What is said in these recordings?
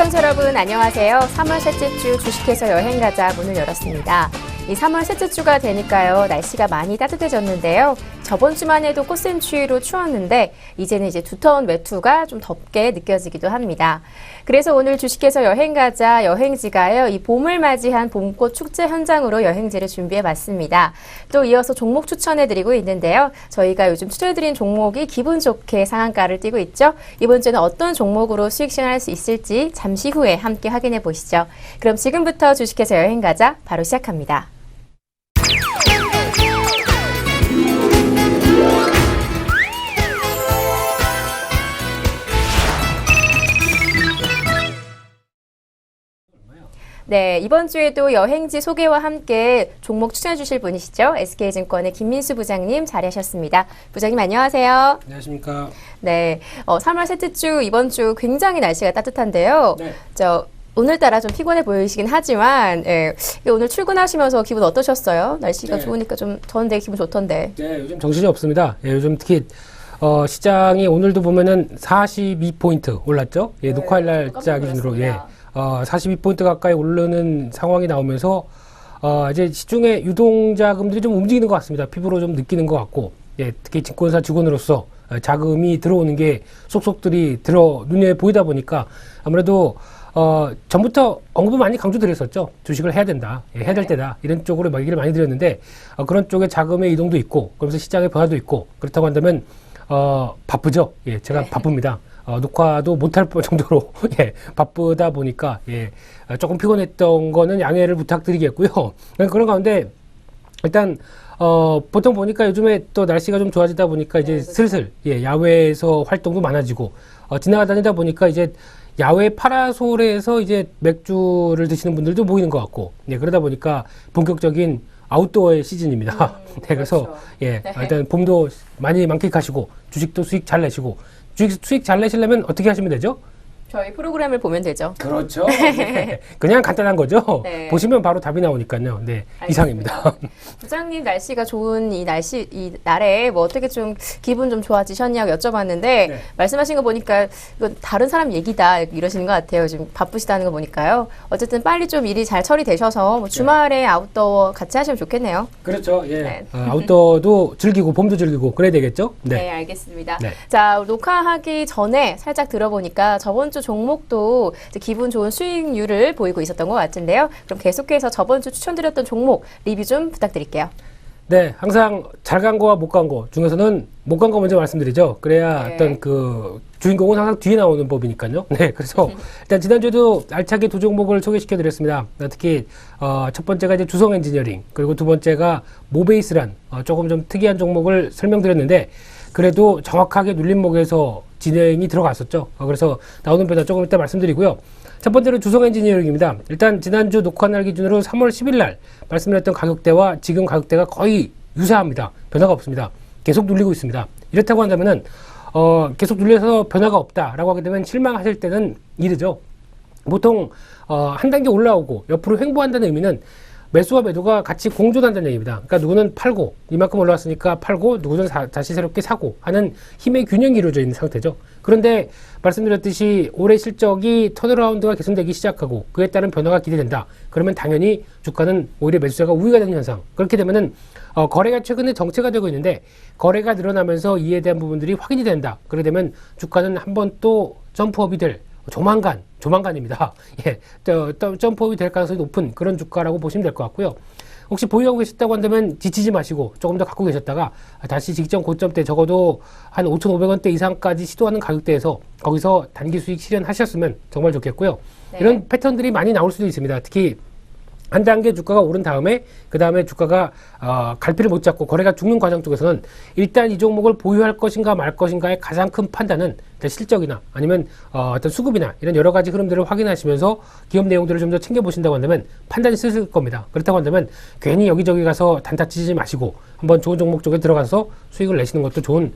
시청자 여러분 안녕하세요. 3월 셋째 주 주식회사 여행가자 문을 열었습니다. 이 3월 셋째 주가 되니까요. 날씨가 많이 따뜻해졌는데요. 저번 주만 해도 꽃샘추위로 추웠는데 이제는 두터운 외투가 좀 덥게 느껴지기도 합니다. 그래서 오늘 주식회사 여행가자 여행지가요. 이 봄을 맞이한 봄꽃 축제 현장으로 여행지를 준비해봤습니다. 또 이어서 종목 추천해드리고 있는데요. 저희가 요즘 추천해드린 종목이 기분 좋게 상한가를 띄고 있죠. 이번 주에는 어떤 종목으로 수익 실현할 수 있을지 잠시 후에 함께 확인해 보시죠. 그럼 지금부터 주식회사 여행가자 바로 시작합니다. 네, 이번 주에도 여행지 소개와 함께 종목 추천해 주실 분이시죠. SK증권의 김민수 부장님 자리하셨습니다. 부장님 안녕하세요. 안녕하십니까. 네, 3월 셋째 주 이번 주 굉장히 날씨가 따뜻한데요. 네. 오늘따라 좀 피곤해 보이시긴 하지만 오늘 출근하시면서 기분 어떠셨어요? 날씨가 네. 좋으니까 좀 저는 기분 좋던데. 네, 요즘 정신이 없습니다. 요즘 특히 시장이 오늘도 보면은 42포인트 올랐죠. 녹화일 날짜 기준으로 42포인트 가까이 오르는 상황이 나오면서 이제 시중에 유동자금들이 좀 움직이는 것 같습니다. 피부로 좀 느끼는 것 같고, 특히 증권사 직원으로서 자금이 들어오는 게 속속들이 눈에 보이다 보니까 아무래도 전부터 언급을 많이 강조드렸었죠. 주식을 해야 된다, 해야 될 때다, 이런 쪽으로 얘기를 많이 드렸는데 그런 쪽에 자금의 이동도 있고, 그러면서 시장의 변화도 있고, 그렇다고 한다면 바쁘죠. 제가 바쁩니다. 녹화도 못할 정도로 바쁘다 보니까 조금 피곤했던 거는 양해를 부탁드리겠고요. 그런 가운데 일단 보통 보니까 요즘에 또 날씨가 좀 좋아지다 보니까 이제 슬슬 야외에서 활동도 많아지고 지나다니다 보니까 이제 야외 파라솔에서 이제 맥주를 드시는 분들도 모이는 것 같고, 그러다 보니까 본격적인 아웃도어의 시즌입니다. 그래서 그렇죠. 일단 봄도 많이 만끽하시고 주식도 수익 잘 내시고, 수익 잘 내시려면 어떻게 하시면 되죠? 저희 프로그램을 보면 되죠. 그렇죠. 그냥 간단한 거죠. 네. 보시면 바로 답이 나오니까요. 네, 알겠습니다. 이상입니다. 부장님 날씨가 좋은 이 날에 뭐 어떻게 좀 기분 좀 좋아지셨냐고 여쭤봤는데 말씀하신 거 보니까 이건 다른 사람 얘기다 이러시는 것 같아요. 지금 바쁘시다는 거 보니까요. 어쨌든 빨리 좀 일이 잘 처리되셔서 뭐 주말에 아웃도어 같이 하시면 좋겠네요. 그렇죠. 아웃도어도 즐기고 봄도 즐기고 그래야 되겠죠? 네, 알겠습니다. 네. 자, 녹화하기 전에 살짝 들어보니까 저번 주 종목도 이제 기분 좋은 수익률을 보이고 있었던 것 같은데요. 그럼 계속해서 저번 주 추천드렸던 종목 리뷰 좀 부탁드릴게요. 네, 항상 잘 간 거와 못 간 거 중에서는 못 간 거 먼저 말씀드리죠. 그래야 어떤 그 주인공은 항상 뒤에 나오는 법이니까요. 네, 그래서 일단 지난주에도 알차게 두 종목을 소개시켜 드렸습니다. 특히 첫 번째가 이제 주성 엔지니어링, 그리고 두 번째가 모베이스란 조금 좀 특이한 종목을 설명드렸는데, 그래도 정확하게 눌림목에서 진행이 들어갔었죠. 그래서 나오는 변화 조금 이따 말씀드리고요. 첫 번째로 주성 엔지니어링입니다. 일단 지난주 녹화날 기준으로 3월 10일 날 말씀드렸던 가격대와 지금 가격대가 거의 유사합니다. 변화가 없습니다. 계속 눌리고 있습니다. 이렇다고 한다면은 계속 눌려서 변화가 없다라고 하게 되면 실망하실 때는 이르죠. 보통 한 단계 올라오고 옆으로 횡보한다는 의미는 매수와 매도가 같이 공존한다는 얘기입니다. 그러니까 누구는 팔고, 이만큼 올라왔으니까 팔고, 누구는 다시 새롭게 사고 하는 힘의 균형이 이루어져 있는 상태죠. 그런데 말씀드렸듯이 올해 실적이 턴어라운드가 개선되기 시작하고 그에 따른 변화가 기대된다. 그러면 당연히 주가는 오히려 매수세가 우위가 되는 현상. 그렇게 되면은 거래가 최근에 정체가 되고 있는데, 거래가 늘어나면서 이에 대한 부분들이 확인이 된다. 그렇게 되면 주가는 한번 또 점프업이 될 조만간입니다. 점프업이 될 가능성이 높은 그런 주가라고 보시면 될 것 같고요. 혹시 보유하고 계셨다고 한다면 지치지 마시고 조금 더 갖고 계셨다가 다시 직전 고점대 적어도 한 5,500원대 이상까지 시도하는 가격대에서 거기서 단기 수익 실현하셨으면 정말 좋겠고요. 이런 패턴들이 많이 나올 수도 있습니다. 특히 한 단계 주가가 오른 다음에 그 다음에 주가가 갈피를 못 잡고 거래가 죽는 과정 쪽에서는 일단 이 종목을 보유할 것인가 말 것인가의 가장 큰 판단은 실적이나 아니면 어떤 수급이나 이런 여러 가지 흐름들을 확인하시면서 기업 내용들을 좀 더 챙겨보신다고 한다면 판단이 쓰실 겁니다. 그렇다고 한다면 괜히 여기저기 가서 단타 치지 마시고 한번 좋은 종목 쪽에 들어가서 수익을 내시는 것도 좋은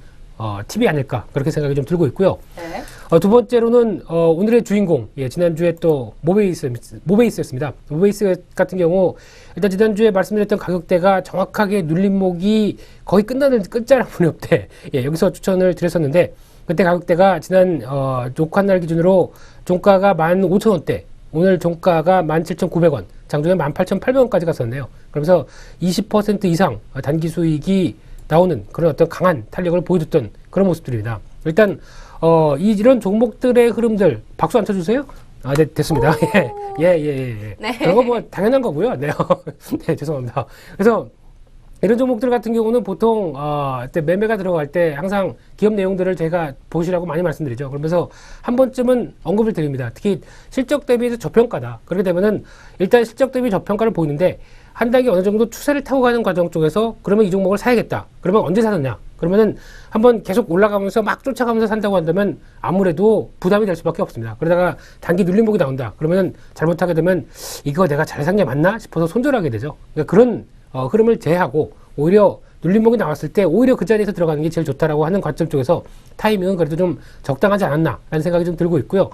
팁이 아닐까, 그렇게 생각이 좀 들고 있고요. 두 번째로는 오늘의 주인공, 지난주에 또 모베이스였습니다. 모베이스 같은 경우 일단 지난주에 말씀드렸던 가격대가 정확하게 눌림목이 거의 끝나는 끝자락 무렵 때 여기서 추천을 드렸었는데, 그때 가격대가 지난 녹화 날 기준으로 종가가 15,000원대, 오늘 종가가 17,900원, 장중에 18,800원까지 갔었네요. 그러면서 20% 이상 단기 수익이 나오는 그런 어떤 강한 탄력을 보여줬던 그런 모습들입니다. 일단 이런 종목들의 흐름들 박수 안 쳐주세요? 아, 네, 됐습니다. 예. 네. 그런 거 뭐 당연한 거고요. 네, 네, 죄송합니다. 그래서 이런 종목들 같은 경우는 보통 그때 매매가 들어갈 때 항상 기업 내용들을 제가 보시라고 많이 말씀드리죠. 그러면서 한 번쯤은 언급을 드립니다. 특히 실적 대비해서 저평가다. 그렇게 되면은 일단 실적 대비 저평가를 보이는데 한 단계 어느 정도 추세를 타고 가는 과정 쪽에서 그러면 이 종목을 사야겠다. 그러면 언제 사느냐? 그러면은 한번 계속 올라가면서 막 쫓아가면서 산다고 한다면 아무래도 부담이 될 수밖에 없습니다. 그러다가 단기 눌림목이 나온다. 그러면은 잘못하게 되면 이거 내가 잘 산 게 맞나 싶어서 손절하게 되죠. 그러니까 그런 흐름을 제외하고 오히려 눌림목이 나왔을 때 오히려 그 자리에서 들어가는 게 제일 좋다라고 하는 관점 쪽에서 타이밍은 그래도 좀 적당하지 않았나라는 생각이 좀 들고 있고요.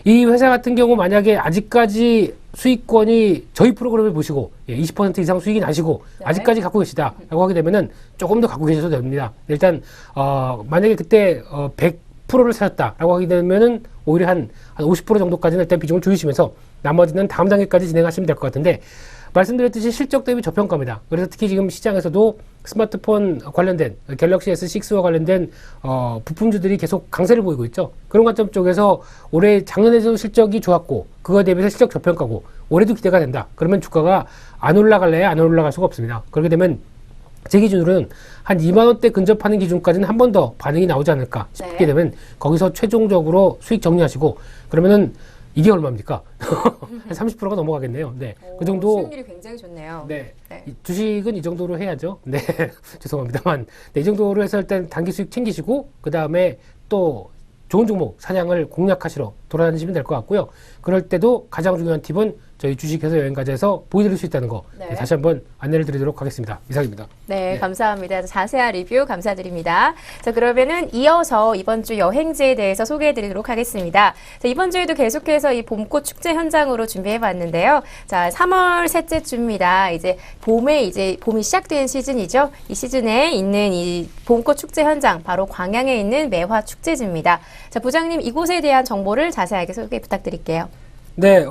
이 회사 같은 경우 만약에 아직까지 수익권이 저희 프로그램을 보시고 20% 이상 수익이 나시고 네. 아직까지 갖고 계시다라고 하게 되면은 조금 더 갖고 계셔도 됩니다. 일단 만약에 그때 100%를 사셨다라고 하게 되면은 오히려 한 50% 정도까지는 일단 비중을 줄이시면서 나머지는 다음 단계까지 진행하시면 될 것 같은데 말씀드렸듯이 실적 대비 저평가입니다. 그래서 특히 지금 시장에서도 스마트폰 관련된 갤럭시 S6와 관련된 부품주들이 계속 강세를 보이고 있죠. 그런 관점 쪽에서 올해 작년에도 실적이 좋았고 그거에 대비해서 실적 저평가고 올해도 기대가 된다. 그러면 주가가 안 올라갈래야 안 올라갈 수가 없습니다. 그렇게 되면 제 기준으로는 한 2만 원대 근접하는 기준까지는 한 번 더 반응이 나오지 않을까 싶게 네. 되면 거기서 최종적으로 수익 정리하시고 그러면은 이게 얼마입니까? 한 30%가 넘어가겠네요. 네. 그 정도. 수익률이 굉장히 좋네요. 네. 네. 이 주식은 이 정도로 해야죠. 네. 죄송합니다만. 네, 이 정도로 해서 일단 단기 수익 챙기시고, 그 다음에 또 좋은 종목 사냥을 공략하시러 돌아다니시면 될 것 같고요. 그럴 때도 가장 중요한 팁은 저희 주식회사 여행가자에서 보여드릴 수 있다는 거 네. 네, 다시 한번 안내를 드리도록 하겠습니다. 이상입니다. 네, 네. 감사합니다. 자세한 리뷰 감사드립니다. 자, 그러면은 이어서 이번 주 여행지에 대해서 소개해 드리도록 하겠습니다. 자, 이번 주에도 계속해서 이 봄꽃 축제 현장으로 준비해 봤는데요. 자, 3월 셋째 주입니다. 이제 봄이 시작된 시즌이죠. 이 시즌에 있는 이 봄꽃 축제 현장, 바로 광양에 있는 매화 축제지입니다. 자, 부장님 이곳에 대한 정보를 자세하게 소개 부탁드릴게요. 네,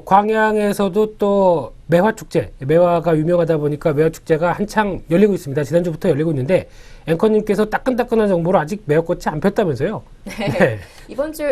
광양에서도 또 매화축제, 매화가 유명하다 보니까 매화축제가 한창 열리고 있습니다. 지난주부터 열리고 있는데, 앵커님께서 따끈따끈한 정보로 아직 매화꽃이 안 폈다면서요? 네.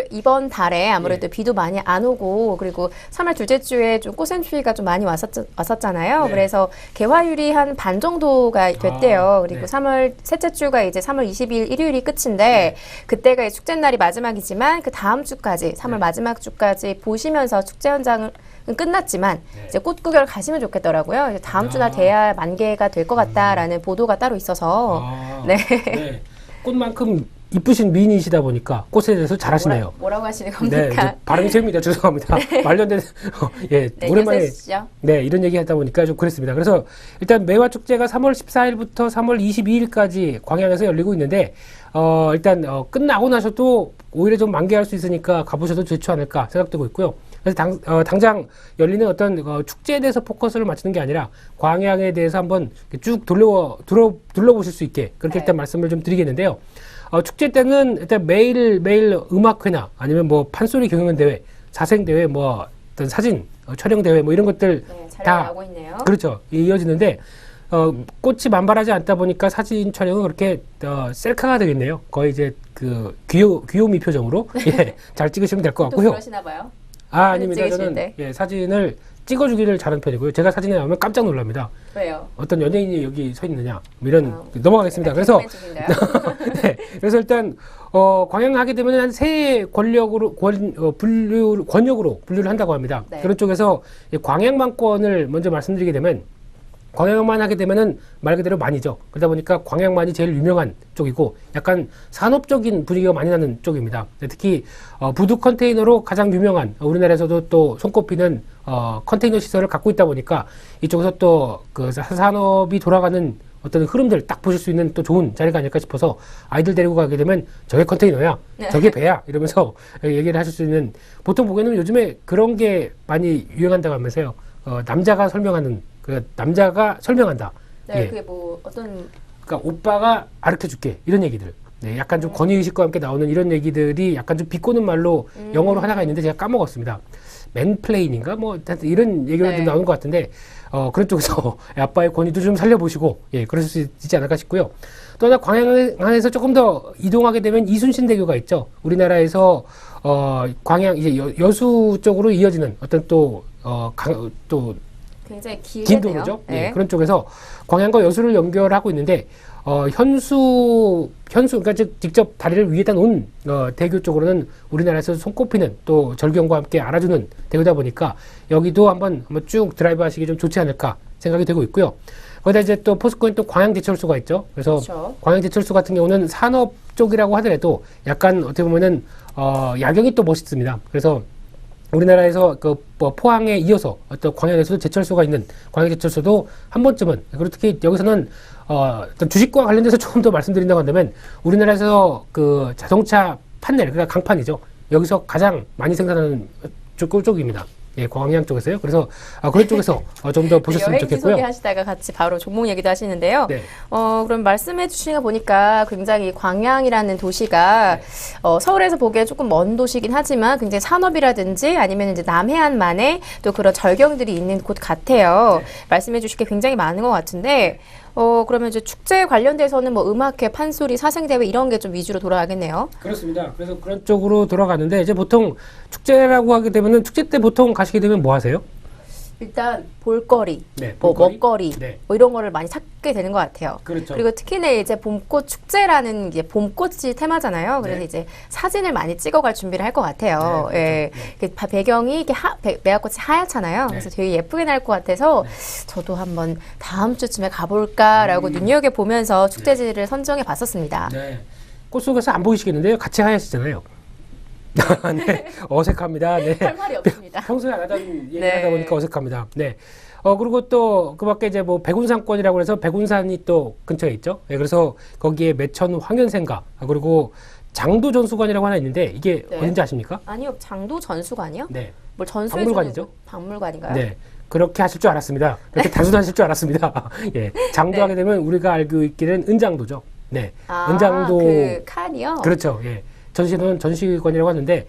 이번 달에 아무래도 비도 많이 안 오고, 그리고 3월 둘째 주에 좀 꽃샘추위가 좀 많이 왔었잖아요. 네. 그래서 개화율이 한 반 정도가 됐대요. 그리고 네. 3월 셋째 주가 이제 3월 20일 일요일이 끝인데, 네. 그때가 축제 날이 마지막이지만, 그 다음 주까지, 3월 네. 마지막 주까지 보시면서 축제 현장은 끝났지만, 네. 이제 꽃 구경 가시면 좋겠더라고요. 이제 다음 주나 돼야 만개가 될 것 같다라는 보도가 따로 있어서, 네. 네. 꽃만큼 이쁘신 미인이시다 보니까 꽃에 대해서 잘하시네요. 뭐라고 하시는 네, 겁니까? 이제 발음이 셉니다. 죄송합니다. 말년된 예, 네, 오랜만에 요새시죠? 네, 이런 얘기 하다 보니까 좀 그랬습니다. 그래서 일단 매화 축제가 3월 14일부터 3월 22일까지 광양에서 열리고 있는데 일단 끝나고 나셔도 오히려 좀 만개할 수 있으니까 가보셔도 좋지 않을까 생각되고 있고요. 그래서 당장 열리는 어떤 축제에 대해서 포커스를 맞추는 게 아니라 광양에 대해서 한번 쭉 둘러보실 수 있게 그렇게 네. 일단 말씀을 좀 드리겠는데요. 축제 때는 일단 매일 음악회나 아니면 뭐 판소리 경연 대회, 자생 대회, 뭐 어떤 사진 촬영 대회 뭐 이런 것들 네, 잘 다 나가고 있네요. 그렇죠. 이어지는데 꽃이 만발하지 않다 보니까 사진 촬영은 그렇게 셀카가 되겠네요. 거의 이제 그 귀요미 표정으로 예, 잘 찍으시면 될 것 또 같고요. 그러시나 봐요. 아닙니다. 찍으실 저는 때. 예, 사진을 찍어주기를 잘하는 편이고요. 제가 사진에 나오면 깜짝 놀랍니다. 왜요? 어떤 연예인이 여기 서 있느냐 뭐 이런 넘어가겠습니다. 그래서 네, 그래서 일단 광양 하게 되면 한 세 권력으로 권역으로 분류를 한다고 합니다. 네. 그런 쪽에서 광양만권을 먼저 말씀드리게 되면 광양만 하게 되면은 말 그대로 만이죠. 그러다 보니까 광양만이 제일 유명한 쪽이고 약간 산업적인 분위기가 많이 나는 쪽입니다. 특히 부두 컨테이너로 가장 유명한 우리나라에서도 또 손꼽히는 컨테이너 시설을 갖고 있다 보니까 이쪽에서 또 그 산업이 돌아가는 어떤 흐름들 딱 보실 수 있는 또 좋은 자리가 아닐까 싶어서 아이들 데리고 가게 되면 저게 컨테이너야, 저게 배야 이러면서 얘기를 하실 수 있는 보통 보기에는 요즘에 그런 게 많이 유행한다고 하면서요. 남자가 설명하는 남자가 설명한다. 네, 예. 그게 뭐 어떤 그러니까 오빠가 가르쳐 줄게 이런 얘기들. 네, 약간 좀 권위의식과 함께 나오는 이런 얘기들이 약간 좀 비꼬는 말로 영어로 하나가 있는데 제가 까먹었습니다. 맨플레인인가? 뭐, 하여튼 이런 얘기가 네. 좀 나오는 것 같은데, 그런 쪽에서 아빠의 권위도 좀 살려보시고, 예, 그럴 수 있지 않을까 싶고요. 또 하나 광양에서 조금 더 이동하게 되면 이순신대교가 있죠. 우리나라에서, 광양, 이제 여수 쪽으로 이어지는 어떤 또 굉장히 긴 길겠네요. 도로죠. 네. 예, 그런 쪽에서 광양과 여수를 연결하고 있는데 현수 그러니까 즉 직접 다리를 위에다 놓은 대교 쪽으로는 우리나라에서 손꼽히는 또 절경과 함께 알아주는 대교다 보니까 여기도 한번 쭉 드라이브 하시기 좀 좋지 않을까 생각이 되고 있고요. 거기다 이제 또 포스코엔 또 광양제철소가 있죠. 그래서 그렇죠. 광양제철소 같은 경우는 산업 쪽이라고 하더라도 약간 어떻게 보면은 야경이 또 멋있습니다. 그래서 우리나라에서 포항에 이어서 어떤 광양에서도 제철소가 있는 광양제철소도 한 번쯤은, 그리고 특히 여기서는 어떤 주식과 관련돼서 조금 더 말씀드린다고 한다면 우리나라에서 그 자동차 판넬, 그러니까 강판이죠. 여기서 가장 많이 생산하는 쪽입니다. 예, 광양 쪽에서요. 그래서 그런 쪽에서 좀 더 보셨으면 여행지 좋겠고요. 소개하시다가 같이 바로 종목 얘기도 하시는데요. 네. 그럼 말씀해 주시는 거 보니까 굉장히 광양이라는 도시가 서울에서 보기에 조금 먼 도시긴 하지만 굉장히 산업이라든지 아니면 이제 남해안만의 또 그런 절경들이 있는 곳 같아요. 네. 말씀해 주실 게 굉장히 많은 것 같은데 그러면 이제 축제 관련돼서는 뭐 음악회, 판소리, 사생대회 이런 게 좀 위주로 돌아가겠네요. 그렇습니다. 그래서 그런 쪽으로 돌아가는데 이제 보통 축제라고 하게 되면은 축제 때 보통 가시게 되면 뭐 하세요? 일단 볼거리, 네, 뭐 볼거리? 먹거리 네. 뭐 이런 거를 많이 찾게 되는 것 같아요. 그렇죠. 그리고 특히나 이제 봄꽃 축제라는 게 봄꽃이 테마잖아요. 그래서 네. 이제 사진을 많이 찍어갈 준비를 할 것 같아요. 네, 예. 그 배경이 이게 매화꽃이 하얗잖아요. 네. 그래서 되게 예쁘게 날 것 같아서 저도 한번 다음 주쯤에 가볼까라고 눈여겨 보면서 축제지를 선정해 봤었습니다. 네. 꽃 속에서 안 보이시겠는데요. 같이 하얘시잖아요. 네. 어색합니다. 네. 할 말이 없습니다. 평소에 안 하던 얘기를 네. 하다 보니까 어색합니다. 네. 그리고 또 그 밖에 이제 뭐 백운산권이라고 해서 백운산이 또 근처에 있죠. 네, 그래서 거기에 매천 황현생가, 그리고 장도전수관이라고 하나 있는데 이게 네. 어딘지 아십니까? 아니요, 장도 전수관이요? 네. 뭘 전수해 박물관이죠? 주는 박물관인가요? 네. 그렇게 하실 줄 알았습니다. 그렇게 단순하실 줄 알았습니다. 예. 장도하게 되면 우리가 알고 있기는 은장도죠. 네. 은장도. 그 칸이요? 그렇죠. 예. 전시는 전시관이라고 하는데,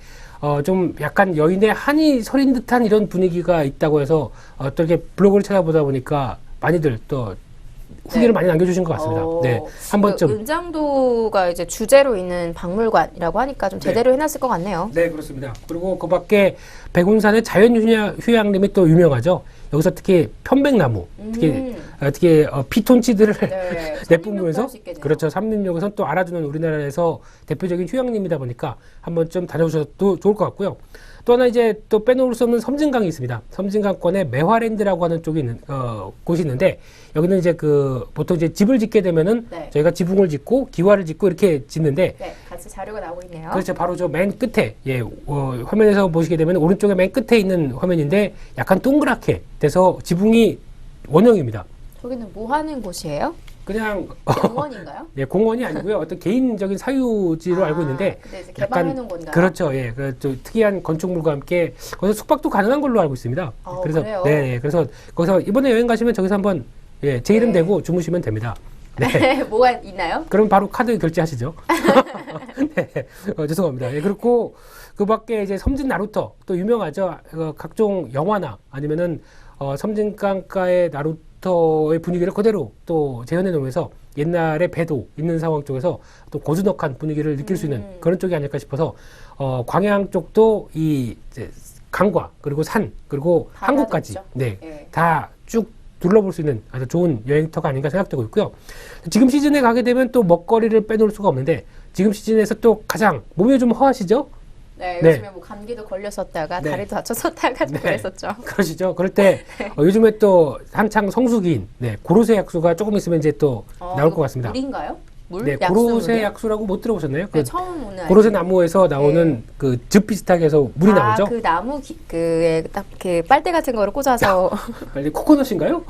좀 약간 여인의 한이 서린 듯한 이런 분위기가 있다고 해서, 또 이렇게 블로그를 찾아보다 보니까 많이들 또 후기를 네. 많이 남겨주신 것 같습니다. 네. 한 번쯤. 그 은장도가 이제 주제로 있는 박물관이라고 하니까 좀 제대로 해놨을 것 같네요. 네, 그렇습니다. 그리고 그 밖에 백운산의 자연휴양림이 또 유명하죠. 여기서 특히 편백나무, 특히 피톤치드를 네, 내뿜으면서, 할수 있겠네요. 그렇죠. 삼림역에서 또 알아주는 우리나라에서 대표적인 휴양림이다 보니까 한번 좀 다녀오셔도 좋을 것 같고요. 또 하나 이제 또 빼놓을 수 없는 섬진강이 있습니다. 섬진강권에 매화랜드라고 하는 쪽이 있는, 곳이 있는데, 여기는 이제 보통 이제 집을 짓게 되면은 네. 저희가 지붕을 짓고 기와를 짓고 이렇게 짓는데, 네, 같이 자료가 나오고 있네요. 그렇죠. 바로 저 맨 끝에, 예, 화면에서 보시게 되면 오른쪽에 맨 끝에 있는 화면인데 약간 동그랗게 돼서 지붕이 원형입니다. 저기는 뭐 하는 곳이에요? 그냥, 공원인가요? 네, 공원이 아니고요. 어떤 개인적인 사유지로 알고 있는데 근데 이제 개발해놓은 건가요? 그렇죠. 예. 좀 특이한 건축물과 함께 거기서 숙박도 가능한 걸로 알고 있습니다. 그래서 그래요? 네, 그래서 거기서 이번에 여행 가시면 저기서 한번 예, 제 이름 네. 대고 주무시면 됩니다. 네. 뭐가 있나요? 그럼 바로 카드 결제하시죠. 네, 죄송합니다. 예, 그렇고 그 밖에 이제 섬진 나루터 또 유명하죠. 각종 영화나 아니면은 섬진강가의 나루터의 분위기를 그대로 또 재현해 놓으면서 옛날에 배도 있는 상황 쪽에서 또 고즈넉한 분위기를 느낄 수 있는 그런 쪽이 아닐까 싶어서 광양 쪽도 이 이제 강과 그리고 산 그리고 한국까지 있죠. 네, 네. 다 쭉 둘러볼 수 있는 아주 좋은 여행터가 아닌가 생각되고 있고요. 지금 시즌에 가게 되면 또 먹거리를 빼놓을 수가 없는데 지금 시즌에서 또 가장 몸이 좀 허하시죠? 네, 네. 요즘에 뭐 감기도 걸렸었다가 네. 다리도 다쳤었다가 좀 네. 그랬었죠. 그러시죠. 그럴 때 요즘에 또 한창 성수기인 고로쇠 약수가 조금 있으면 이제 또 나올 것 같습니다. 물인가요? 물? 네, 약수 고로쇠 물이요? 약수라고 못 들어보셨나요? 네, 처음 오늘 고로쇠 나무에서 나오는 그 즙 비슷하게 해서 물이 나오죠? 그 나무 딱 그 빨대 같은 거를 꽂아서 빨리 코코넛인가요?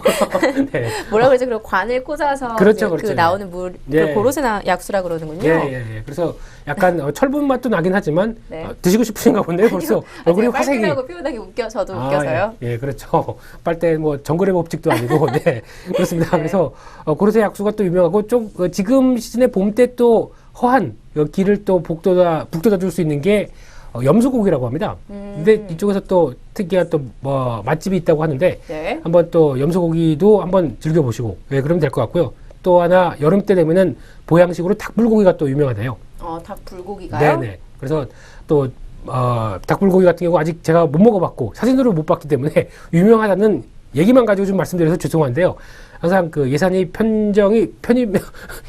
네. 뭐라 그러지? 그리고 관을 꽂아서 그렇죠, 이제 그렇죠. 그 나오는 물, 네. 그 고로쇠 약수라 그러는군요. 예. 그래서 약간 철분 맛도 나긴 하지만 네. 드시고 싶으신가 본데요. 벌써 얼굴이 화색이. 빨대라고 표현하기 저도 웃겨서요. 예, 그렇죠. 빨대 정글의 법칙도 아니고, 네. 그렇습니다. 네. 그래서 고로쇠 약수가 또 유명하고 지금 시즌에 봄 때 또 허한 길을 또 북돋아 줄 수 있는 게 염소고기라고 합니다. 근데 이쪽에서 또 특이한 또 뭐 맛집이 있다고 하는데 네. 한번 또 염소고기도 한번 즐겨보시고 예, 그러면 될 것 같고요. 또 하나 여름 때 되면은 보양식으로 닭불고기가 또 유명하대요. 닭 불고기가요? 네네. 그래서 또 닭불고기 같은 경우 아직 제가 못 먹어봤고 사진으로 못 봤기 때문에 유명하다는 얘기만 가지고 좀 말씀드려서 죄송한데요. 항상 그 예산이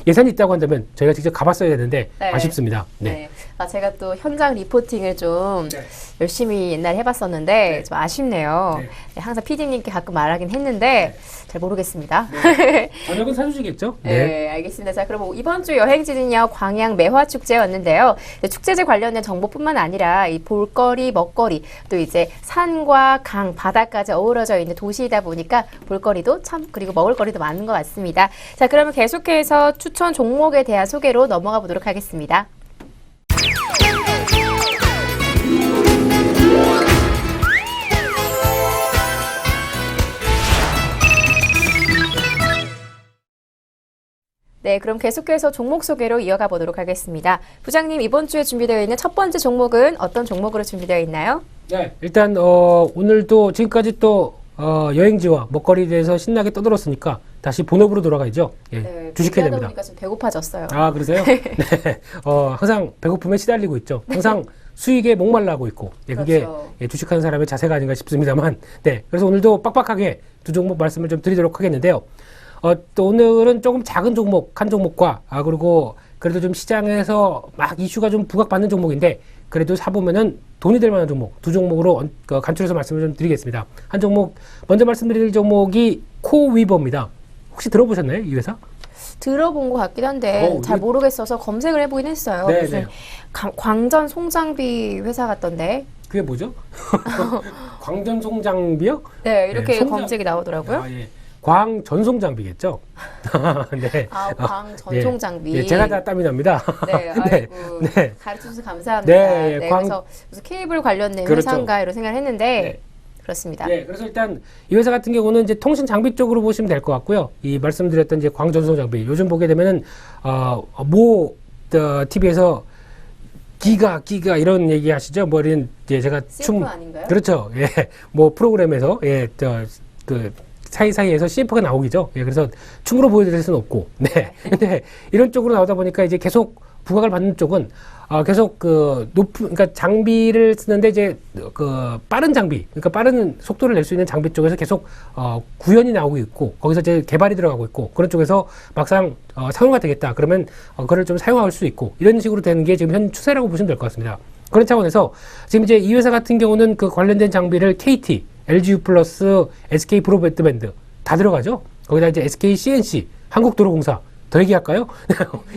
예산이 있다고 한다면 저희가 직접 가봤어야 되는데 네. 아쉽습니다. 네. 네. 제가 또 현장 리포팅을 좀 네. 열심히 옛날에 해봤었는데 네. 좀 아쉽네요. 네. 네, 항상 PD님께 가끔 말하긴 했는데 잘 모르겠습니다. 저녁은 사주시겠죠? 네, 알겠습니다. 자, 그럼 이번 주 여행지는요, 광양 매화축제였는데요. 축제제 관련된 정보뿐만 아니라 이 볼거리, 먹거리, 또 이제 산과 강, 바다까지 어우러져 있는 도시이다 보니까 볼거리도 참, 그리고 먹을거리도 많은 것 같습니다. 자, 그러면 계속해서 추천 종목에 대한 소개로 넘어가 보도록 하겠습니다. 네, 그럼 계속해서 종목 소개로 이어가 보도록 하겠습니다. 부장님, 이번 주에 준비되어 있는 첫 번째 종목은 어떤 종목으로 준비되어 있나요? 네. 일단 오늘도 지금까지 또 여행지와 먹거리에 대해서 신나게 떠들었으니까 다시 본업으로 돌아가야죠. 예, 네, 주식해야 얘기하다 됩니다. 보니까 좀 배고파졌어요. 아, 그러세요? 네. 항상 배고픔에 시달리고 있죠. 항상 수익에 목말라하고 있고. 예, 그게 그렇죠. 예, 주식하는 사람의 자세가 아닌가 싶습니다만. 네. 그래서 오늘도 빡빡하게 두 종목 말씀을 좀 드리도록 하겠는데요. 또 오늘은 조금 작은 종목, 한 종목과, 그리고 그래도 좀 시장에서 막 이슈가 좀 부각받는 종목인데, 그래도 사보면은 돈이 될 만한 종목, 두 종목으로 간추려서 말씀을 좀 드리겠습니다. 한 종목, 먼저 말씀드릴 종목이 코위버입니다. 혹시 들어보셨나요? 이 회사? 들어본 것 같긴 한데 잘 모르겠어서 검색을 해보긴 했어요. 네, 무슨 네. 광전 송장비 회사 같던데. 그게 뭐죠? 광전송장비요? 네, 이렇게 송장- 검색이 나오더라고요. 예. 광전송장비겠죠? 네. 광전송장비. 예, 제가 다 땀이 납니다. 네, 네, 아이고, 네. 가르쳐주셔서 감사합니다. 네, 네, 광- 그래서 무슨 케이블 관련된 그렇죠. 회사인가 이런 생각을 했는데 네. 그렇습니다. 예, 그래서 일단 이 회사 같은 경우는 이제 통신 장비 쪽으로 보시면 될 것 같고요. 이 말씀드렸던 이제 광전송 장비. 요즘 보게 되면은 TV에서 기가 이런 얘기 하시죠? 뭐 이런 이제 제가 CF 아닌가요? 그렇죠. 예. 뭐 프로그램에서 그 사이사이에서 CF가 나오기죠. 예. 그래서 춤으로 보여드릴 수는 없고. 네. 근데 이런 쪽으로 나오다 보니까 이제 계속 부각을 받는 쪽은 계속 그러니까 장비를 쓰는데 이제 그 빠른 장비, 그러니까 빠른 속도를 낼 수 있는 장비 쪽에서 계속 구현이 나오고 있고 거기서 이제 개발이 들어가고 있고 그런 쪽에서 막상 상용화 되겠다 그러면 그걸 좀 사용할 수 있고 이런 식으로 되는 게 지금 현 추세라고 보시면 될 것 같습니다. 그런 차원에서 지금 이제 이 회사 같은 경우는 그 관련된 장비를 KT, LGU 플러스, SK 브로드밴드 다 들어가죠. 거기다 이제 SK CNC, 한국도로공사 더 얘기할까요?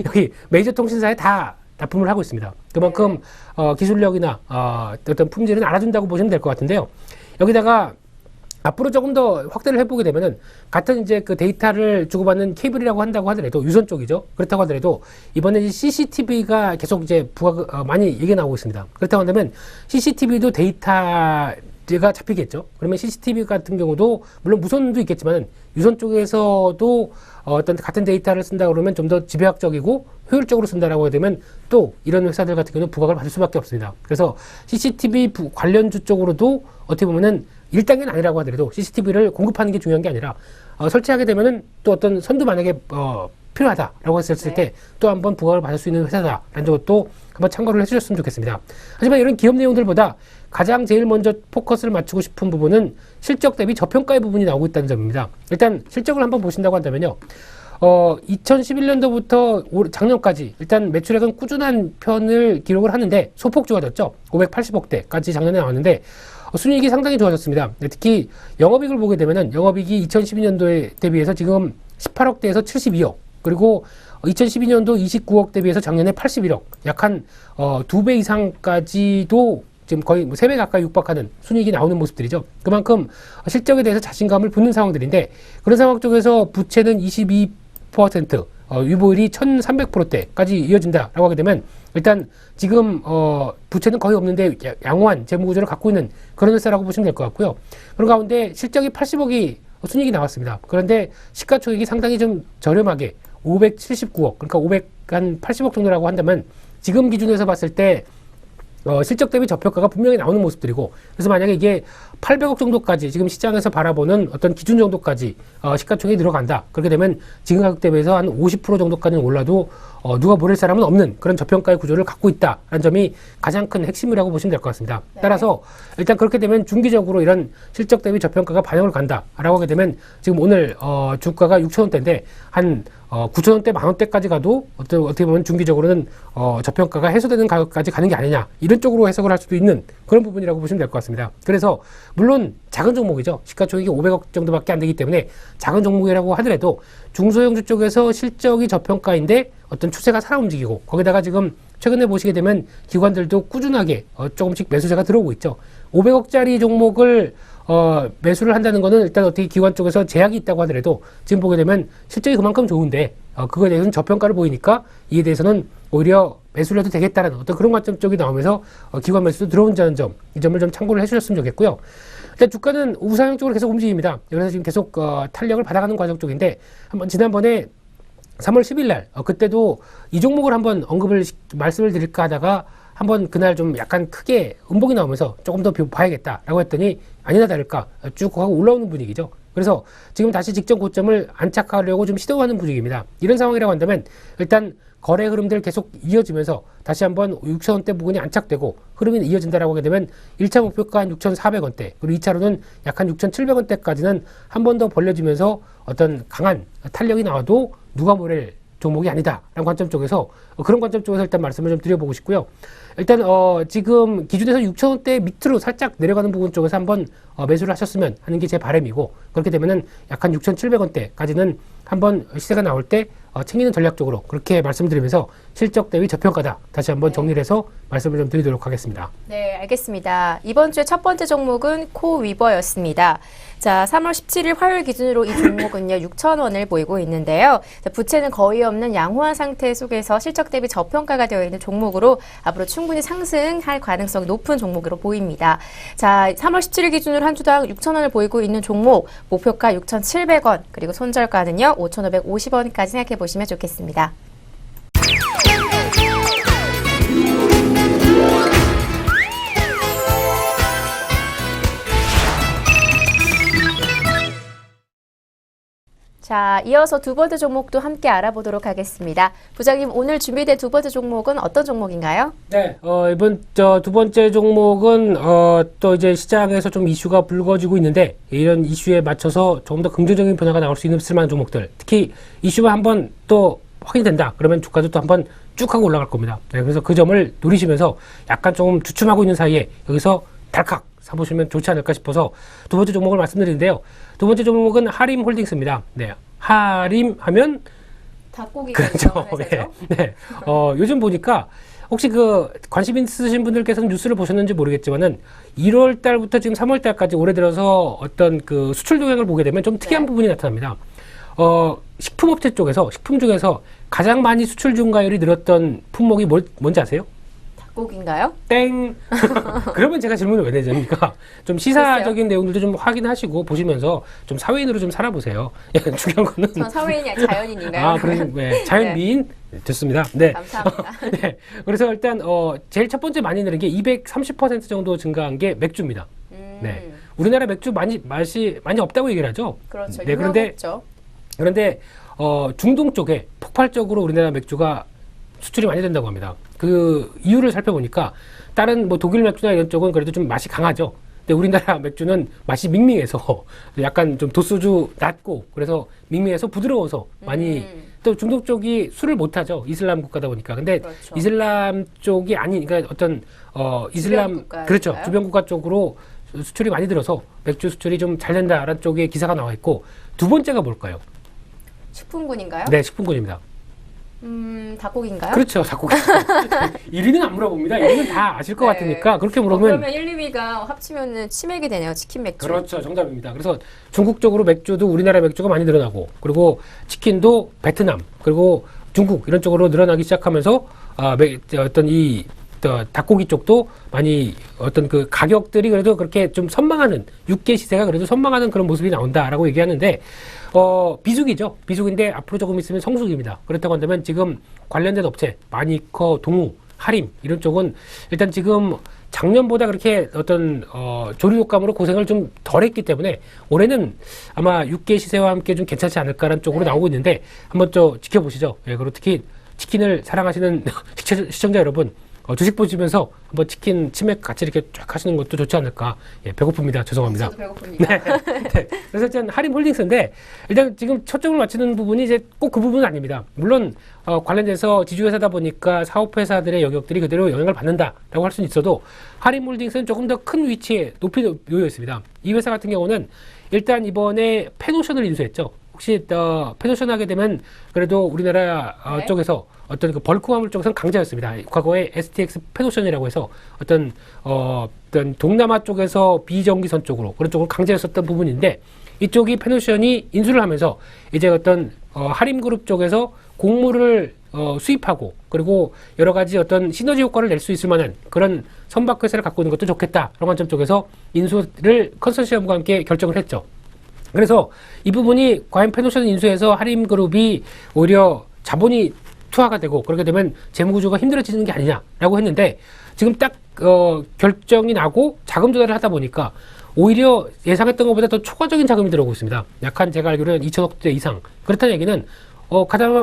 여기 메이저 통신사에 다 납품을 하고 있습니다. 그만큼 기술력이나 어떤 품질은 알아준다고 보시면 될 것 같은데요. 여기다가 앞으로 조금 더 확대를 해보게 되면은 같은 이제 그 데이터를 주고받는 케이블이라고 한다고 하더라도 유선 쪽이죠. 그렇다고 하더라도 이번에 이제 CCTV가 계속 이제 많이 얘기 나오고 있습니다. 그렇다고 한다면 CCTV도 데이터가 잡히겠죠. 그러면 CCTV 같은 경우도 물론 무선도 있겠지만 유선 쪽에서도 어떤 같은 데이터를 쓴다 그러면 좀 더 집약적이고 효율적으로 쓴다라고 하게 되면 또 이런 회사들 같은 경우는 부각을 받을 수밖에 없습니다. 그래서 CCTV 관련주 쪽으로도 어떻게 보면은 1단계는 아니라고 하더라도 CCTV를 공급하는 게 중요한 게 아니라 설치하게 되면은 또 어떤 선도 만약에 필요하다라고 했을 때 또 한번 부각을 받을 수 있는 회사다라는 것도 한번 참고를 해주셨으면 좋겠습니다. 하지만 이런 기업 내용들보다 가장 제일 먼저 포커스를 맞추고 싶은 부분은 실적 대비 저평가의 부분이 나오고 있다는 점입니다. 일단 실적을 한번 보신다고 한다면요. 2011년도부터 작년까지 일단 매출액은 꾸준한 편을 기록을 하는데 소폭 좋아졌죠. 580억대까지 작년에 나왔는데 순이익이 상당히 좋아졌습니다. 특히 영업이익을 보게 되면은 영업이익이 2012년도에 대비해서 지금 18억대에서 72억 그리고 2012년도 29억 대비해서 작년에 81억 약 한 2배 이상까지도 지금 거의 3배 가까이 육박하는 순이익이 나오는 모습들이죠. 그만큼 실적에 대해서 자신감을 붙는 상황들인데 그런 상황 쪽에서 부채는 22%, 유보율이 1300%대까지 이어진다라고 하게 되면 일단 지금 부채는 거의 없는데 양호한 재무구조를 갖고 있는 그런 회사라고 보시면 될 것 같고요. 그런 가운데 실적이 80억이 순이익이 나왔습니다. 그런데 시가총액이 상당히 좀 저렴하게 579억, 그러니까 한 80억 정도라고 한다면 지금 기준에서 봤을 때 실적 대비 저평가가 분명히 나오는 모습들이고, 그래서 만약에 이게 800억 정도까지 지금 시장에서 바라보는 어떤 기준 정도까지 시가총액이 들어간다. 그렇게 되면 지금 가격 대비해서 한 50% 정도까지는 올라도 누가 모를 사람은 없는 그런 저평가의 구조를 갖고 있다라는 점이 가장 큰 핵심이라고 보시면 될 것 같습니다. 네. 따라서 일단 그렇게 되면 중기적으로 이런 실적 대비 저평가가 반영을 간다라고 하게 되면 지금 오늘 주가가 6,000원대인데 한 9,000원대, 만원대까지 가도 어떻게 보면 중기적으로는 저평가가 해소되는 가격까지 가는 게 아니냐, 이런 쪽으로 해석을 할 수도 있는 그런 부분이라고 보시면 될 것 같습니다. 그래서 물론 작은 종목이죠. 시가총액이 500억 정도밖에 안 되기 때문에 작은 종목이라고 하더라도 중소형주 쪽에서 실적이 저평가인데 어떤 추세가 살아 움직이고, 거기다가 지금 최근에 보시게 되면 기관들도 꾸준하게 조금씩 매수세가 들어오고 있죠. 500억짜리 종목을 매수를 한다는 거는 일단 어떻게 기관 쪽에서 제약이 있다고 하더라도 지금 보게 되면 실적이 그만큼 좋은데 그거에 대해서는 저평가를 보이니까 이에 대해서는 오히려 매수를 해도 되겠다는 어떤 그런 관점 쪽이 나오면서 기관 매수도 들어온다는 점, 이 점을 좀 참고를 해주셨으면 좋겠고요. 일단 주가는 우상향 쪽으로 계속 움직입니다. 그래서 지금 계속 탄력을 받아가는 과정 쪽인데, 한번 지난번에 3월 10일 날 그때도 이 종목을 한번 말씀을 드릴까 하다가 한번 그날 좀 약간 크게 음봉이 나오면서 조금 더 봐야겠다라고 했더니 아니나 다를까 쭉 하고 올라오는 분위기죠. 그래서 지금 다시 직전 고점을 안착하려고 좀 시도하는 분위기입니다. 이런 상황이라고 한다면 일단 거래 흐름들 계속 이어지면서 다시 한번 6,000원대 부근이 안착되고 흐름이 이어진다라고 하게 되면 1차 목표가 한 6,400원대, 그리고 2차로는 약 한 6,700원대까지는 한 번 더 벌려지면서 어떤 강한 탄력이 나와도 누가 뭐랄 종목이 아니다라는 관점 쪽에서 그런 관점 쪽에서 일단 말씀을 좀 드려보고 싶고요. 일단 지금 기준에서 6,000원대 밑으로 살짝 내려가는 부분 쪽에서 한번 매수를 하셨으면 하는 게 제 바람이고, 그렇게 되면은 약간 6,700원대까지는 한번 시세가 나올 때 챙기는 전략적으로 그렇게 말씀드리면서 실적 대비 저평가다 다시 한번 정리를 해서 말씀을 좀 드리도록 하겠습니다. 네, 알겠습니다. 이번 주에 첫 번째 종목은 코위버였습니다. 자, 3월 17일 화요일 기준으로 이 종목은요, 6,000원을 보이고 있는데요. 자, 부채는 거의 없는 양호한 상태 속에서 실적 대비 저평가가 되어 있는 종목으로 앞으로 충분히 상승할 가능성이 높은 종목으로 보입니다. 자, 3월 17일 기준으로 한 주당 6,000원을 보이고 있는 종목, 목표가 6,700원, 그리고 손절가는요, 5,550원까지 생각해 보시면 좋겠습니다. 자, 이어서 두 번째 종목도 함께 알아보도록 하겠습니다. 부장님, 오늘 준비된 두 번째 종목은 어떤 종목인가요? 네, 이번 두 번째 종목은 또 이제 시장에서 좀 이슈가 불거지고 있는데, 이런 이슈에 맞춰서 조금 더 긍정적인 변화가 나올 수 있는 쓸만한 종목들, 특히 이슈가 한번 또 확인된다 그러면 주가도 또 한번 쭉 하고 올라갈 겁니다. 네, 그래서 그 점을 노리시면서 약간 좀 주춤하고 있는 사이에 여기서 달칵 사보시면 좋지 않을까 싶어서 두 번째 종목을 말씀드리는데요. 두 번째 종목은 하림홀딩스입니다. 네, 하림 하면 닭고기가 그렇죠. 회사죠? 네, 네. 요즘 보니까 혹시 관심 있으신 분들께서는 뉴스를 보셨는지 모르겠지만은 1월 달부터 지금 3월 달까지 올해 들어서 어떤 수출 동향을 보게 되면 좀 특이한 부분이 나타납니다. 식품업체 쪽에서, 식품 중에서 가장 많이 수출 증가율이 늘었던 품목이 뭔지 아세요? 닭고기인가요? 땡. 그러면 제가 질문을 왜 내십니까? 좀 시사적인 내용들도 좀 확인하시고 보시면서 좀 사회인으로 좀 살아보세요. 중요한 거는. 전 사회인이 아니라 자연인인가요? 아, 그러면 네, 자연미인 됐습니다. 네. 감사합니다. 네. 그래서 일단 제일 첫 번째 많이 늘은 게 230% 정도 증가한 게 맥주입니다. 네. 우리나라 맥주 맛이 많이 없다고 얘기를 하죠. 그렇죠. 네, 그런데 중동 쪽에 폭발적으로 우리나라 맥주가 수출이 많이 된다고 합니다. 그 이유를 살펴보니까 다른 독일 맥주나 이런 쪽은 그래도 좀 맛이 강하죠. 근데 우리나라 맥주는 맛이 밍밍해서 약간 좀 도수도 낮고 그래서 밍밍해서 부드러워서 많이 또 중동 쪽이 술을 못 하죠. 이슬람 국가다 보니까. 근데 그렇죠. 이슬람 쪽이 아닌, 그러니까 어떤 이슬람 그렇죠. 주변 국가 쪽으로 수출이 많이 들어서 맥주 수출이 좀 잘 된다라는 쪽에 기사가 나와 있고, 두 번째가 뭘까요? 식품군인가요? 네, 식품군입니다. 닭고기인가요? 그렇죠, 닭고기. 1위는 안 물어봅니다. 1위는 다 아실 것 네. 같으니까 그렇게 물어보면. 그러면 1, 2위가 합치면은 치맥이 되네요. 치킨 맥주. 그렇죠, 정답입니다. 그래서 중국 쪽으로 맥주도 우리나라 맥주가 많이 늘어나고, 그리고 치킨도 베트남, 그리고 중국 이런 쪽으로 늘어나기 시작하면서 어떤 이 닭고기 쪽도 많이 어떤 그 가격들이 그래도 그렇게 좀 선망하는 육계 시세가 그래도 선망하는 그런 모습이 나온다라고 얘기하는데 비수기죠. 비수기인데 앞으로 조금 있으면 성수기입니다. 그렇다고 한다면 지금 관련된 업체 마니커, 동우, 하림 이런 쪽은 일단 지금 작년보다 그렇게 어떤 조류독감으로 고생을 좀 덜했기 때문에 올해는 아마 육계 시세와 함께 좀 괜찮지 않을까라는 쪽으로 나오고 있는데 한번 또 지켜보시죠. 예, 그리고 특히 치킨을 사랑하시는 시청자 여러분 주식 보시면서 한번 치킨 치맥 같이 이렇게 쫙 하시는 것도 좋지 않을까. 예, 배고픕니다. 죄송합니다. 저도 배고픕니다. 네. 그래서 일단 하림홀딩스인데 일단 지금 초점을 맞추는 부분이 이제 꼭 그 부분은 아닙니다. 물론 관련돼서 지주회사다 보니까 사업회사들의 영역들이 그대로 영향을 받는다라고 할 수는 있어도 하림홀딩스는 조금 더 큰 위치에 높이 놓여 있습니다. 이 회사 같은 경우는 일단 이번에 펜오션을 인수했죠. 혹시 펜오션 하게 되면 그래도 우리나라 네. 쪽에서 어떤 그 벌크 화물 쪽에서는 강자였습니다. 과거에 STX 펜오션이라고 해서 어떤 동남아 쪽에서 비정기선 쪽으로 그런 쪽으로 강자였었던 부분인데 이쪽이 펜오션이 인수를 하면서 이제 어떤 하림그룹 쪽에서 곡물을 수입하고 그리고 여러 가지 어떤 시너지 효과를 낼 수 있을 만한 그런 선박회사를 갖고 있는 것도 좋겠다. 그런 관점 쪽에서 인수를 컨소시엄과 함께 결정을 했죠. 그래서 이 부분이 과연 펜오션 인수해서 하림그룹이 오히려 자본이 투하가 되고 그렇게 되면 재무구조가 힘들어지는 게 아니냐라고 했는데 지금 딱 결정이 나고 자금 조달을 하다 보니까 오히려 예상했던 것보다 더 초과적인 자금이 들어오고 있습니다. 약한 제가 알기로는 2천억 대 이상. 그렇다는 얘기는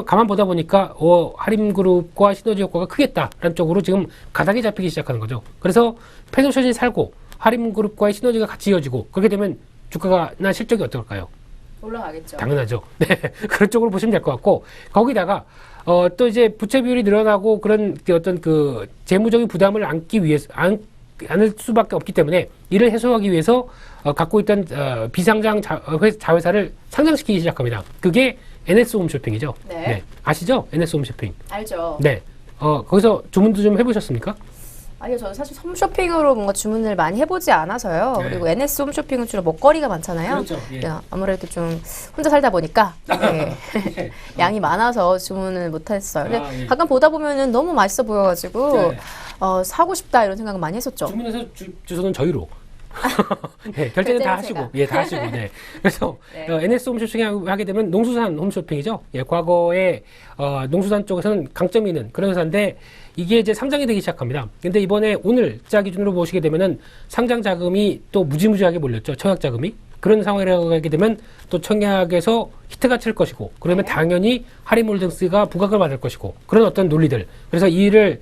가만 보다 보니까 하림그룹과 시너지 효과가 크겠다라는 쪽으로 지금 가닥이 잡히기 시작하는 거죠. 그래서 펜오션이 살고 하림그룹과의 시너지가 같이 이어지고 그렇게 되면 주가나 실적이 어떨까요? 올라가겠죠. 당연하죠. 네. 그런 쪽으로 보시면 될 것 같고, 거기다가, 또 이제 부채 비율이 늘어나고 그런 어떤 그 재무적인 부담을 안을 수밖에 없기 때문에 이를 해소하기 위해서 갖고 있던 비상장 자회사를 상장시키기 시작합니다. 그게 NS 홈쇼핑이죠. 네. 아시죠? NS 홈쇼핑. 알죠. 네. 거기서 주문도 좀 해보셨습니까? 아니요, 저는 사실 홈쇼핑으로 뭔가 주문을 많이 해보지 않아서요. 네. 그리고 NS 홈쇼핑은 주로 먹거리가 많잖아요. 그렇죠. 예. 네, 아무래도 좀 혼자 살다 보니까 네. 양이 많아서 주문을 못했어요. 근데 예. 가끔 보다 보면은 너무 맛있어 보여가지고 네. 사고 싶다 이런 생각은 많이 했었죠. 주문해서 주소는 저희로. 네, 결제는 다 하시고, 제가. 예, 다 하시고, 네. 그래서, 네. NS 홈쇼핑 하게 되면 농수산 홈쇼핑이죠. 예, 과거에, 농수산 쪽에서는 강점이 있는 그런 회사인데, 이게 이제 상장이 되기 시작합니다. 근데 이번에 오늘자 기준으로 보시게 되면은 상장 자금이 또 무지무지하게 몰렸죠. 청약 자금이. 그런 상황이라고 하게 되면 또 청약에서 히트가 칠 것이고, 그러면 네. 당연히 하림홀딩스가 부각을 받을 것이고, 그런 어떤 논리들. 그래서 이 일을,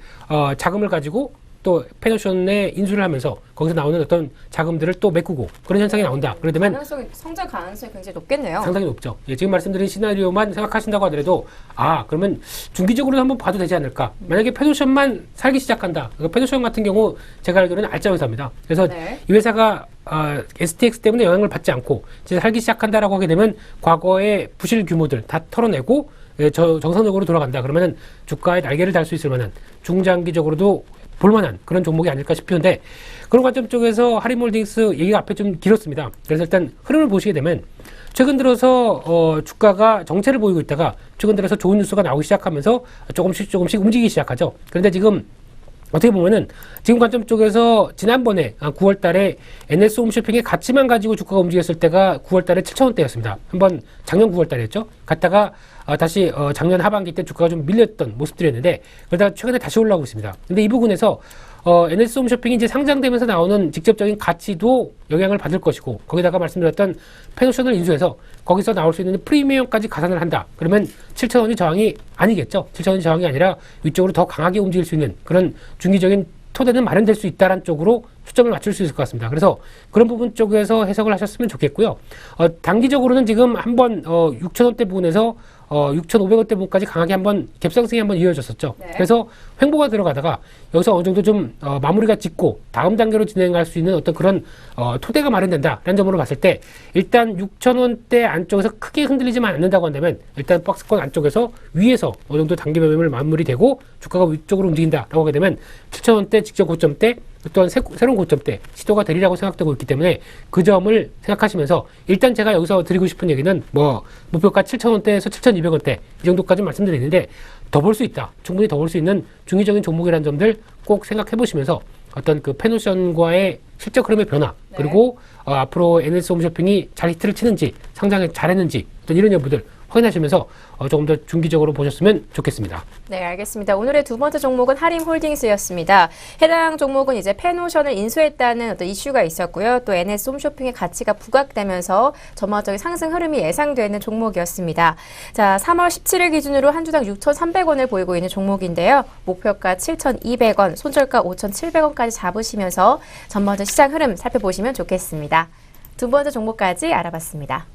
자금을 가지고 또 펜오션에 인수를 하면서 거기서 나오는 어떤 자금들을 또 메꾸고 그런 현상이 나온다. 그러게 되면 성장 가능성이 굉장히 높겠네요. 상당히 높죠. 예, 지금 말씀드린 시나리오만 생각하신다고 하더라도 그러면 중기적으로 한번 봐도 되지 않을까. 만약에 펜오션만 살기 시작한다. 펜오션 같은 경우 제가 알기로는 알짜 회사입니다. 그래서 네. 이 회사가 STX 때문에 영향을 받지 않고 이제 살기 시작한다라고 하게 되면 과거의 부실 규모들 다 털어내고 정상적으로 돌아간다. 그러면은 주가에 날개를 달 수 있을 만한 중장기적으로도 볼만한 그런 종목이 아닐까 싶은데 그런 관점 쪽에서 하림홀딩스 얘기가 앞에 좀 길었습니다. 그래서 일단 흐름을 보시게 되면 최근 들어서 주가가 정체를 보이고 있다가 최근 들어서 좋은 뉴스가 나오기 시작하면서 조금씩 움직이기 시작하죠. 그런데 지금 어떻게 보면은 지금 관점 쪽에서 지난번에 9월 달에 NS 홈쇼핑의 가치만 가지고 주가가 움직였을 때가 9월 달에 7,000원대였습니다. 한번 작년 9월 달이었죠. 갔다가 다시 작년 하반기 때 주가가 좀 밀렸던 모습들이었는데 그러다가 최근에 다시 올라오고 있습니다. 근데 이 부분에서 NS 홈쇼핑이 이제 상장되면서 나오는 직접적인 가치도 영향을 받을 것이고 거기다가 말씀드렸던 펜오션을 인수해서 거기서 나올 수 있는 프리미엄까지 가산을 한다. 그러면 7,000원이 저항이 아니겠죠. 7,000원이 저항이 아니라 위쪽으로 더 강하게 움직일 수 있는 그런 중기적인 토대는 마련될 수 있다는 쪽으로 초점을 맞출 수 있을 것 같습니다. 그래서 그런 부분 쪽에서 해석을 하셨으면 좋겠고요. 단기적으로는 지금 한번 6,000원대 부분에서 6,500원대 부분까지 강하게 한번 갭상승이 한번 이어졌었죠. 네. 그래서 횡보가 들어가다가 여기서 어느 정도 좀 마무리가 짓고 다음 단계로 진행할 수 있는 어떤 그런 토대가 마련된다라는 점으로 봤을 때 일단 6,000원대 안쪽에서 크게 흔들리지만 않는다고 한다면 일단 박스권 안쪽에서 위에서 어느 정도 단기 매매를 마무리되고 주가가 위쪽으로 움직인다라고 하게 되면 7,000원대 직전 고점대 또한 새로운 고점대 시도가 되리라고 생각되고 있기 때문에 그 점을 생각하시면서 일단 제가 여기서 드리고 싶은 얘기는 목표가 7,000원대에서 7,200원대 이 정도까지 말씀드리는데 더 벌 수 있다. 충분히 더 벌 수 있는 중의적인 종목이라는 점들 꼭 생각해 보시면서 어떤 그 페노션과의 실적 흐름의 변화 네. 그리고 앞으로 NS 홈쇼핑이 잘 히트를 치는지 상장을 잘했는지 어떤 이런 여부들 확인하시면서 조금 더 중기적으로 보셨으면 좋겠습니다. 네, 알겠습니다. 오늘의 두 번째 종목은 하림홀딩스였습니다. 해당 종목은 이제 페노션을 인수했다는 어떤 이슈가 있었고요. 또 NS 홈쇼핑의 가치가 부각되면서 전반적인 상승 흐름이 예상되는 종목이었습니다. 자, 3월 17일 기준으로 한 주당 6,300원을 보이고 있는 종목인데요. 목표가 7,200원, 손절가 5,700원까지 잡으시면서 전반적 시장 흐름 살펴보시면 좋겠습니다. 두 번째 종목까지 알아봤습니다.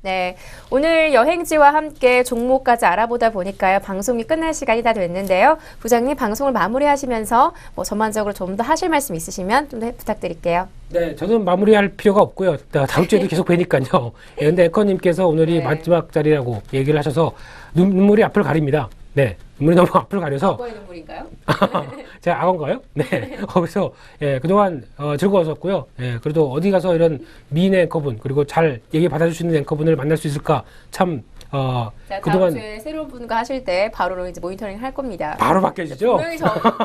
네, 오늘 여행지와 함께 종목까지 알아보다 보니까요. 방송이 끝날 시간이 다 됐는데요. 부장님 방송을 마무리하시면서 전반적으로 좀 더 하실 말씀 있으시면 좀 더 부탁드릴게요. 네, 저는 마무리할 필요가 없고요. 다음 주에도 계속 뵈니까요. 근데 앵커님께서 오늘이 네. 마지막 자리라고 얘기를 하셔서 눈물이 앞을 가립니다. 네, 눈물이 너무 앞을 가려서 과거의 눈물인가요? 제가 악어인가요? 네. 그래서 그동안 즐거웠었고요. 그래도 어디 가서 이런 미인 앵커분 그리고 잘 얘기 받아주시는 앵커분을 만날 수 있을까 참 자, 그동안 다음 주에 새로운 분과 하실 때 바로 이제 모니터링 할 겁니다. 바로 바뀌어지죠. 분명히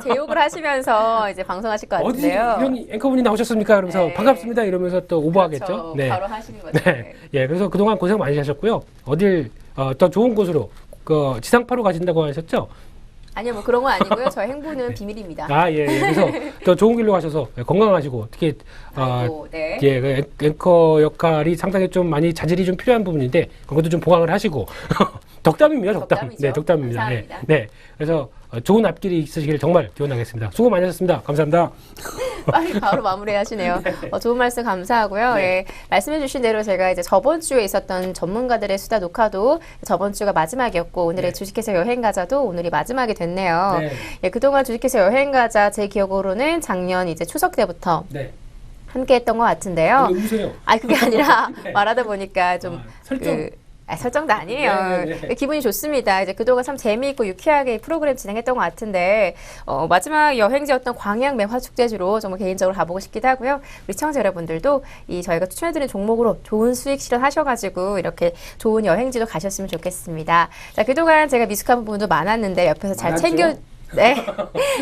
제 욕을 하시면서 이제 방송하실 것 어디 같은데요. 이런 앵커분이 나오셨습니까? 그러면서 네. 반갑습니다 이러면서 또 오버하겠죠. 그렇죠. 네. 바로 하시는 거죠. 네. 그래서 그동안 고생 많이 하셨고요. 어딜 더 좋은 곳으로 지상파로 가신다고 하셨죠? 아니요, 뭐 그런 건 아니고요. 저의 행보는 비밀입니다. 그래서 더 좋은 길로 가셔서 건강하시고 특히 아이고, 네. 그 앵커 역할이 상당히 좀 많이 자질이 좀 필요한 부분인데 그것도 좀 보강을 하시고 덕담입니다, 덕담. 덕담이죠. 네, 덕담입니다. 감사합니다. 네. 그래서 좋은 앞길이 있으시길 정말 기원하겠습니다. 수고 많이 하셨습니다. 감사합니다. 빨리 바로 마무리하시네요. 좋은 말씀 감사하고요. 네. 예, 말씀해주신 대로 제가 이제 저번 주에 있었던 전문가들의 수다 녹화도 저번 주가 마지막이었고 오늘의 네. 주식회사 여행가자도 오늘이 마지막이 됐네요. 네. 예, 그동안 주식회사 여행가자 제 기억으로는 작년 이제 추석 때부터 네. 함께했던 것 같은데요. 왜 웃으세요? 그게 아니라 네. 말하다 보니까 좀 설정. 설정도 아니에요. 네, 네. 기분이 좋습니다. 이제 그동안 참 재미있고 유쾌하게 프로그램 진행했던 것 같은데 마지막 여행지였던 광양 매화축제주로 정말 개인적으로 가보고 싶기도 하고요. 우리 시청자 여러분들도 저희가 추천해드린 종목으로 좋은 수익 실현하셔가지고 이렇게 좋은 여행지도 가셨으면 좋겠습니다. 자, 그동안 제가 미숙한 부분도 많았는데 옆에서 잘 많았죠? 챙겨 네,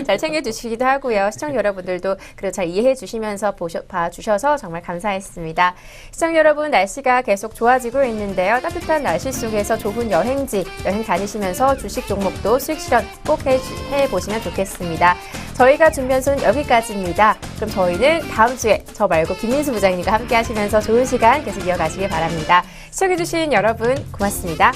잘 챙겨주시기도 하고요. 시청자 여러분들도 그래도 잘 이해해 주시면서 봐주셔서 정말 감사했습니다. 시청자 여러분, 날씨가 계속 좋아지고 있는데요. 따뜻한 날씨 속에서 좋은 여행지, 여행 다니시면서 주식 종목도 수익 실현 꼭 해보시면 좋겠습니다. 저희가 준비한 수는 여기까지입니다. 그럼 저희는 다음 주에 저 말고 김민수 부장님과 함께 하시면서 좋은 시간 계속 이어가시길 바랍니다. 시청해주신 여러분 고맙습니다.